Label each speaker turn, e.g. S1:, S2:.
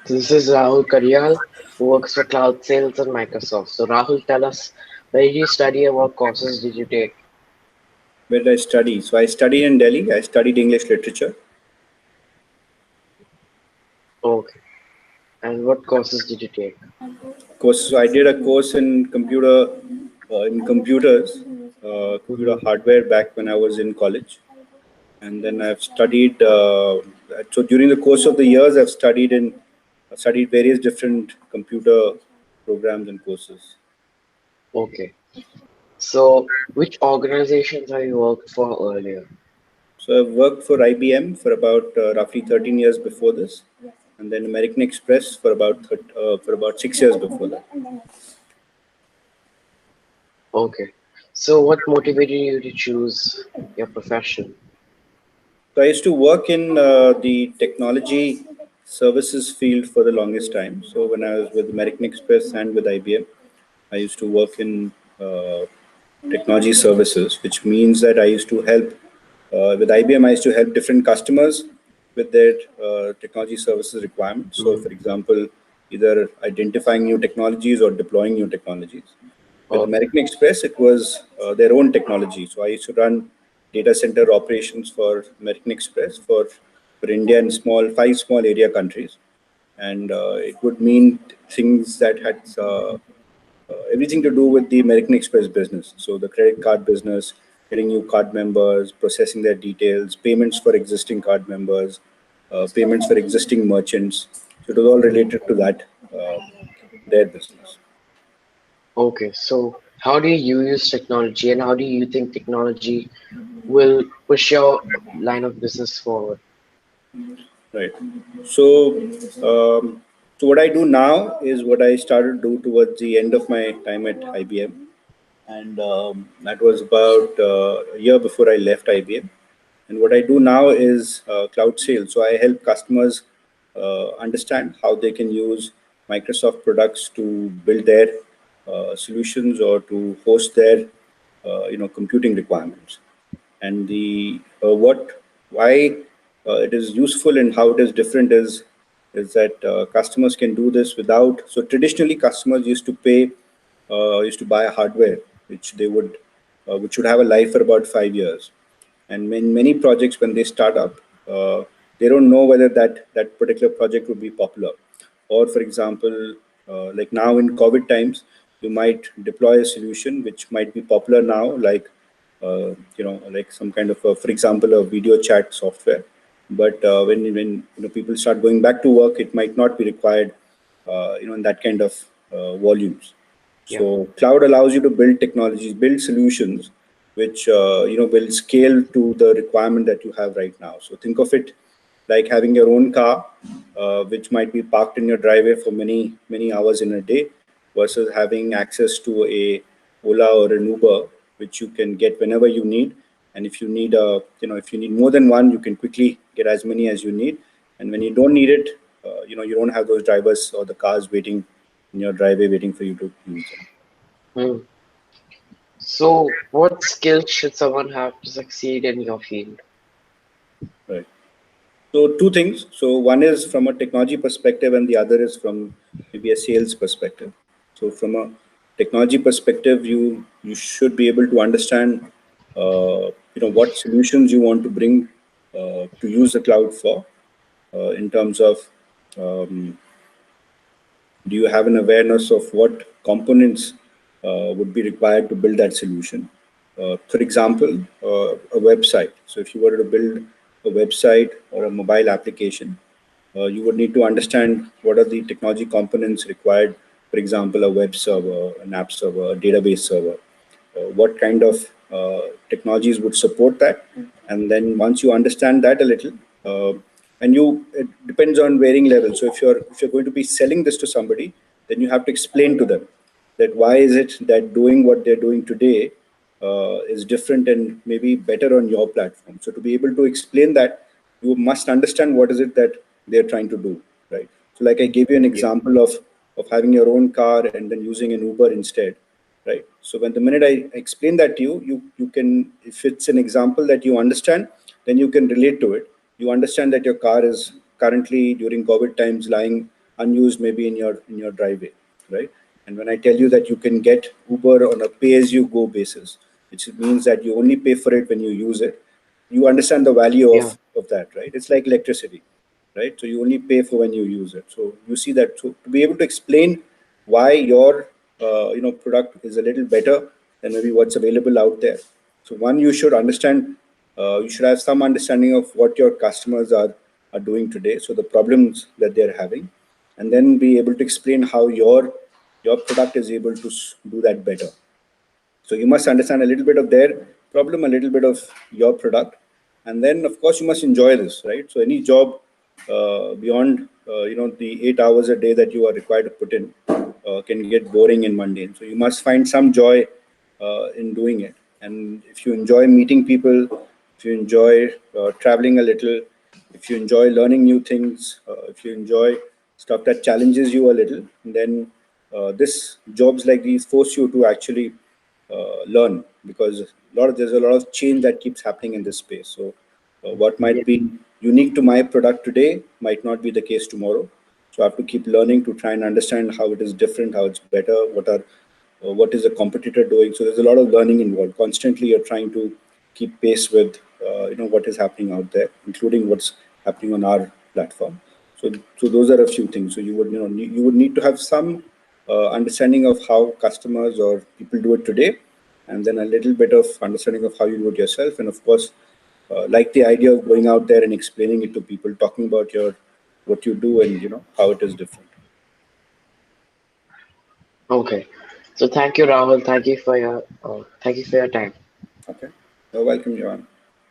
S1: This is Rahul Kariyal, who works for cloud sales at Microsoft. So, Rahul, tell us, where did you study and what courses did you take?
S2: Where did I study? So I studied in Delhi. I studied English literature.
S1: Okay. And what courses did you take?
S2: Course. So I did a course in computers, computer
S1: Hmm.
S2: hardware back when I was in college, and then I've studied. So during the course of the years, I've studied various different computer programs and courses.
S1: Okay. So, which organizations have you worked for earlier?
S2: So I've worked for IBM for about roughly 13 years before this, and then American Express for about 6 years before that.
S1: Okay. So, what motivated you to choose your profession?
S2: So I used to work in the technology services field for the longest time. So when I was with American Express and with IBM, I used to work in technology services, which means that I used to help with IBM. I used to help different customers with their technology services requirements. So,
S1: Mm.
S2: for example, either identifying new technologies or deploying new technologies. With
S1: Okay.
S2: American Express, it was their own technology. So I used to run data center operations for American Express for India and five small area countries, and it would mean things that had everything to do with the American Express business. So the credit card business, getting new card members, processing their details, payments for existing card members, payments for existing merchants. So it was all
S1: Mm.
S2: related to that, their business.
S1: Okay. So, how do you use technology and how do you think technology will push your line of business forward?
S2: Right. So, so what I do now is what I started to do towards the end of my time at IBM, and that was about a year before I left IBM. And what I do now is cloud sales. So I help customers understand how they can use Microsoft products to build their solutions or to host their computing requirements. And the what why it is useful and how it is different is that customers can do this without. So traditionally, customers used to buy a hardware which would have a life for about 5 years, and in many projects when they start up, they don't know whether that particular project would be popular. Or for example, like now in COVID times, you might deploy a solution which might be popular now, like some kind of for example, a video chat software. But when people start going back to work, it might not be required in that kind of volumes.
S1: Yeah.
S2: So cloud allows you to build technologies, build solutions, which will scale to the requirement that you have right now. So think of it like having your own car, which might be parked in your driveway for many hours in a day, versus having access to a Ola or an Uber, which you can get whenever you need. And if you need more than one, you can quickly get as many as you need. And when you don't need it, you don't have those drivers or the cars waiting in your driveway waiting for you to use them.
S1: Hmm. So, what skills should someone have to succeed in your field?
S2: Right. So two things. So one is from a technology perspective, and the other is from maybe a sales perspective. So from a technology perspective, you should be able to understand, what solutions you want to bring to use the cloud for, in terms of, um, do you have an awareness of what components would be required to build that solution? For example, a website. So if you were to build a website or a mobile application, you would need to understand what are the technology components required. For example, a web server, an app server, a database server. What kind of technologies would support that? And then once you understand that a little, uh, it depends on varying levels. So if you're going to be selling this to somebody, then you have to explain to them that why is it that doing what they're doing today is different and maybe better on your platform. So to be able to explain that, you must understand what is it that they're trying to do, right? So like I gave you an
S1: Yeah.
S2: example of having your own car and then using an Uber instead, right? So when the minute I explain that to you, you can, if it's an example that you understand, then you can relate to it. You understand that your car is currently during COVID times lying unused maybe in your driveway, right? And when I tell you that you can get Uber on a pay as you go basis, which means that you only pay for it when you use it, you understand the value
S1: Yeah.
S2: of that, right? It's like electricity, right? So you only pay for when you use it. So you see that. So to be able to explain why your product is a little better than maybe what's available out there. So one, you should understand. You should have some understanding of what your customers are doing today. So the problems that they're having, and then be able to explain how your product is able to do that better. So you must understand a little bit of their problem, a little bit of your product, and then of course you must enjoy this, right? So any job beyond the 8 hours a day that you are required to put in can get boring and mundane. So you must find some joy in doing it. And if you enjoy meeting people, if you enjoy traveling a little, if you enjoy learning new things, if you enjoy stuff that challenges you a little, then this jobs like these force you to actually learn, because there's a lot of change that keeps happening in this space. So what
S1: Yeah.
S2: might be unique to my product today might not be the case tomorrow. So I have to keep learning to try and understand how it is different, how it's better, what is a competitor doing. So there's a lot of learning involved. Constantly, you're trying to keep pace with what is happening out there, including what's happening on our platform. So those are a few things. So you would need to have some understanding of how customers or people do it today, and then a little bit of understanding of how you do it yourself, and of course, like the idea of going out there and explaining it to people, talking about your what you do and how it is different.
S1: Okay. So thank you, Rahul. Thank you for your time.
S2: Okay, you're welcome, Johan.